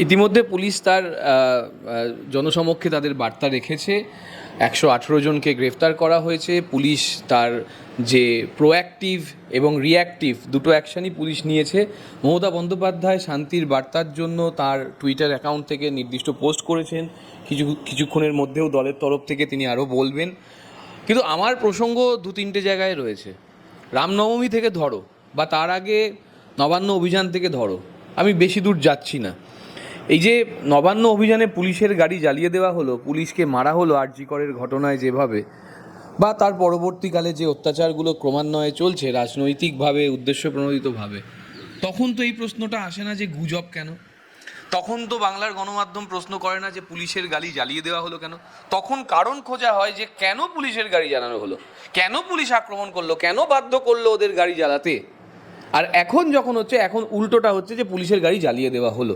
ইতিমধ্যে পুলিশ তার জনসমক্ষে তাদের বার্তা রেখেছে। 118 জনকে গ্রেফতার করা হয়েছে। পুলিশ তার যে প্রোঅ্যাক্টিভ এবং রিঅ্যাক্টিভ দুটো অ্যাকশনই পুলিশ নিয়েছে। মমতা বন্দ্যোপাধ্যায় শান্তির বার্তার জন্য তার টুইটার অ্যাকাউন্ট থেকে নির্দিষ্ট পোস্ট করেছেন। কিছুক্ষণের মধ্যেও দলের তরফ থেকে তিনি আরও বলবেন। কিন্তু আমার প্রসঙ্গ দু তিনটে জায়গায় রয়েছে। রামনবমী থেকে ধরো বা তার আগে নবান্ন অভিযান থেকে ধরো, আমি বেশি দূর যাচ্ছি না। এই যে নবান্ন অভিযানে পুলিশের গাড়ি জ্বালিয়ে দেওয়া হলো, পুলিশকে মারা হলো আর.জি. করের ঘটনায় যেভাবে, বা তার পরবর্তীকালে যে অত্যাচারগুলো ক্রমান্বয়ে চলছে রাজনৈতিকভাবে উদ্দেশ্যপ্রণোদিতভাবে, তখন তো এই প্রশ্নটা আসে না যে গুজব কেন। তখন তো বাংলার গণমাধ্যম প্রশ্ন করে না যে পুলিশের গাড়ি জ্বালিয়ে দেওয়া হলো কেন। তখন কারণ খোঁজা হয় যে কেন পুলিশের গাড়ি জ্বালানো হলো, কেন পুলিশ আক্রমণ করলো, কেন বাধ্য করলো ওদের গাড়ি জ্বালাতে। আর এখন যখন হচ্ছে, এখন উল্টোটা হচ্ছে যে পুলিশের গাড়ি জ্বালিয়ে দেওয়া হলো।